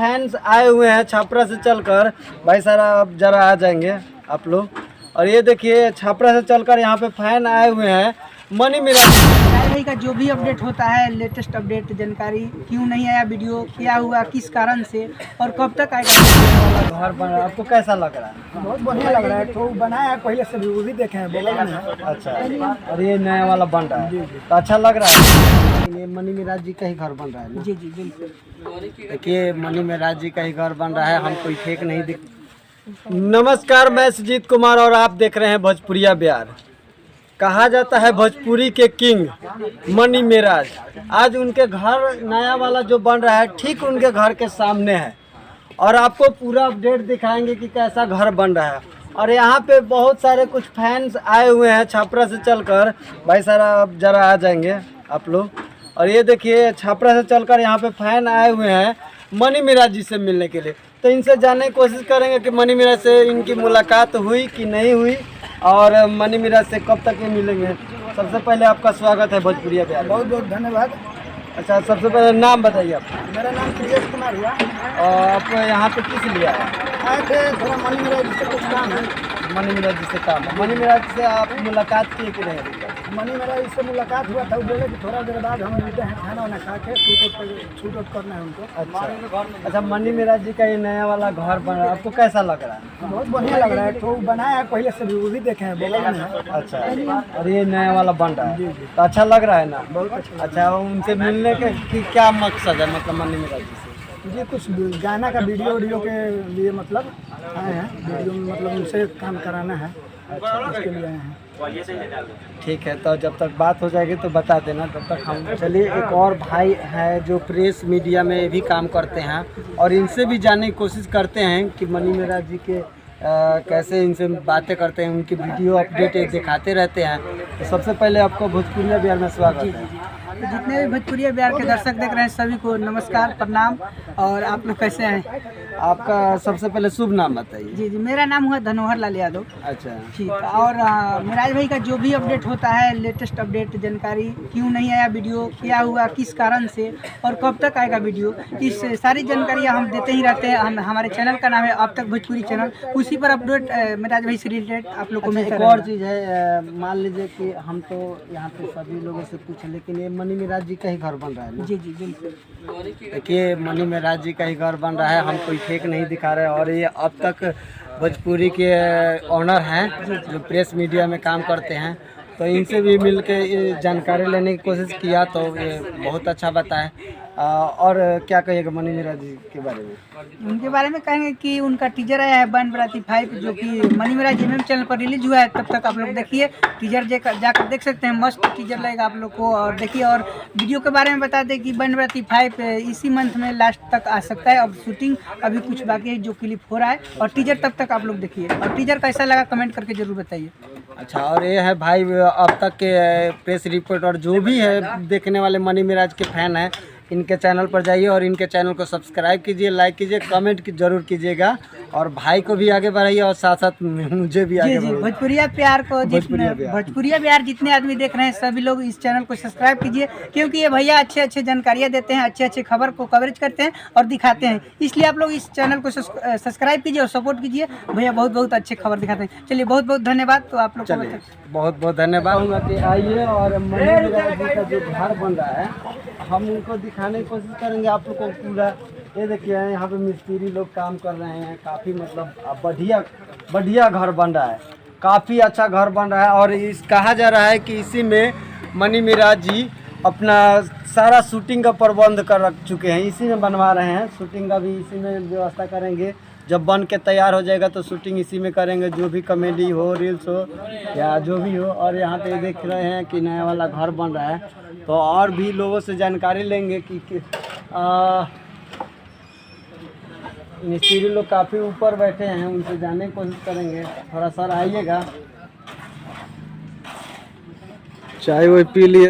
Fans आए हुए हैं छपरा से चलकर। भाई साहब आप जरा आ जाएंगे आप लोग। और ये देखिए छपरा से चलकर यहाँ पे फैन आए हुए हैं मनी मिराज भाई का जो भी अपडेट होता है, लेटेस्ट अपडेट जानकारी, क्यों नहीं आया वीडियो, क्या हुआ, किस कारण से और कब तक आएगा। घर बन रहा है, आपको कैसा लग रहा है? बहुत बढ़िया लग रहा है। तो बनाया है पहले से वो भी देखे हैं, बोला है। अच्छा, और ये नया वाला बन रहा है तो अच्छा लग रहा है। ये मनी मिराज जी का ही घर बन रहा है ना? जी जी बिल्कुल। देखिए मनी मिराज जी का ही घर बन रहा है, हम कोई फेक नहीं दिख। नमस्कार, मैं सुजीत कुमार और आप देख रहे हैं भोजपुरिया बिहार। कहा जाता है भोजपुरी के किंग मनी मिराज। आज उनके घर नया वाला जो बन रहा है ठीक उनके घर के सामने है और आपको पूरा अपडेट दिखाएंगे कि कैसा घर बन रहा है। और यहाँ पे बहुत सारे कुछ फैंस आए हुए हैं छपरा से चलकर। भाई साहब आप जरा आ जाएंगे आप लोग। और ये देखिए छपरा से चलकर यहाँ पे फैन आए हुए हैं मनी मिराज जी से मिलने के लिए। तो इनसे जानने की कोशिश करेंगे कि मनी मिराज से इनकी मुलाकात हुई कि नहीं हुई और मनी मिराज से कब तक ये मिलेंगे। सबसे पहले आपका स्वागत है भोजपुरिया बिहार। बहुत बहुत धन्यवाद। अच्छा, सबसे पहले नाम बताइए आप। मेरा नाम प्रियेश कुमार हुआ। और आप यहाँ पे किस लिए आए थे थोड़ा मनी मिराज से कुछ काम है। मनी मिराज जी से काम है। मनी मिराज से आप मुलाकात किए कि नहीं? मनी मिराज से मुलाकात हुआ था, वो बोले कि थोड़ा देर बाद हम मिलते हैं, खाना वाना खा के शूट आउट करना है उनको। अच्छा, मनी मिराज जी का ये नया वाला घर बन रहा है, आपको कैसा लग रहा है? बहुत बढ़िया लग रहा है। तो बनाया है पहले से वो भी देखे हैं, बोला है। अच्छा, और ये नया वाला बन रहा है तो अच्छा लग रहा है ना? बहुत अच्छा। अच्छा, उनसे मिलने के कि क्या मकसद है, मतलब मनी मिराज जी से? मुझे कुछ गाना का वीडियो के लिए मतलब आए हैं, वीडियो में मतलब उनसे काम कराना है। अच्छा, उसके लिए आए हैं। ठीक है, तो जब तक बात हो जाएगी तो बता देना, तब तक हम। चलिए, एक और भाई है जो प्रेस मीडिया में भी काम करते हैं और इनसे भी जानने की कोशिश करते हैं कि मनी मिराज जी के कैसे इनसे बातें करते हैं, उनकी वीडियो अपडेट दिखाते रहते हैं। तो सबसे पहले आपको भोजपुरिया बिहार में स्वागत है। तो जितने भी भोजपुरिया बिहार के दर्शक देख रहे हैं सभी को नमस्कार, प्रणाम। और आप लोग कैसे हैं? आपका सबसे पहले शुभ नाम बताइए। जी जी, मेरा नाम हुआ धनोहर लाल यादव। अच्छा, ठीक। और मिराज भाई का जो भी अपडेट होता है, लेटेस्ट अपडेट जानकारी, क्यों नहीं आया वीडियो, क्या हुआ, किस कारण से और कब तक आएगा वीडियो, इस सारी जानकारियाँ हम देते ही रहते हैं। हमारे चैनल का नाम है अब तक भोजपुरी चैनल, उसी पर अपडेट मिराज भाई से रिलेटेड आप लोग को मिलता एक और चीज़ है, मान लीजिए कि हम तो यहाँ पे सभी लोगों से पूछे, लेकिन ये मनी मिराज जी का ही घर बन रहा है ना? जी जी बिल्कुल। देखिए मनी मिराज जी का ही घर बन रहा है, हम कोई फेक नहीं दिखा रहे हैं। और ये अब तक भोजपुरी के ऑनर हैं जो प्रेस मीडिया में काम करते हैं। तो इनसे भी मिल के जानकारी लेने की कोशिश किया तो ये बहुत अच्छा बताए। और क्या कहिएगा मनी मिराज जी के बारे में? उनके बारे में कहेंगे कि उनका टीजर आया है बन बराती 5 जो कि मनी मिराज एमएम चैनल पर रिलीज हुआ है। तब तक आप लोग देखिए, टीजर जाकर देख सकते हैं, मस्त टीजर लगेगा आप लोग को। और देखिए, और वीडियो के बारे में बता दें कि बन बराती 5 इसी मंथ में लास्ट तक आ सकता है। अब शूटिंग अभी कुछ बाकी है जो क्लिप हो रहा है, और टीजर तब तक आप लोग देखिए। और टीजर कैसा लगा कमेंट करके जरूर बताइए। अच्छा, और ये है भाई अब तक के प्रेस रिपोर्टर जो भी है देखने वाले मनी मिराज के फैन हैं, इनके चैनल पर जाइए और इनके चैनल को सब्सक्राइब कीजिए, लाइक कीजिए, कमेंट की जरूर कीजिएगा। और भाई को भी आगे बढ़ाइए और साथ साथ मुझे भी आगे बढ़ाइए। भोजपुरिया प्यार को भोजपुरिया बिहार जितने आदमी देख रहे हैं सभी लोग इस चैनल को सब्सक्राइब कीजिए, क्योंकि ये भैया अच्छे अच्छे जानकारियाँ देते हैं, अच्छे अच्छे खबर को कवरेज करते हैं और दिखाते हैं। इसलिए आप लोग इस चैनल को सब्सक्राइब कीजिए और सपोर्ट कीजिए। भैया बहुत बहुत अच्छे खबर दिखाते हैं। चलिए, बहुत बहुत धन्यवाद। तो आप लोग बहुत बहुत धन्यवाद। आइए, और मनी मिराज जी का जो घर बन रहा है हम उनको दिखाने की कोशिश करेंगे आप लोग को पूरा। ये देखिए यहाँ पे मिस्त्री लोग काम कर रहे हैं, काफ़ी मतलब बढ़िया घर बन रहा है, काफ़ी अच्छा घर बन रहा है। और इस कहा जा रहा है कि इसी में मनी मिराज जी अपना सारा शूटिंग का प्रबंध कर रख चुके हैं, इसी में बनवा रहे हैं। शूटिंग का भी इसी में व्यवस्था करेंगे, जब बन के तैयार हो जाएगा तो शूटिंग इसी में करेंगे, जो भी कॉमेडी हो, रील्स हो या जो भी हो। और यहाँ पे देख रहे हैं कि नया वाला घर बन रहा है, तो और भी लोगों से जानकारी लेंगे कि मिस्त्री लोग काफ़ी ऊपर बैठे हैं, उनसे जानने की कोशिश करेंगे। थोड़ा सर आइएगा, चाय वो पी लिए।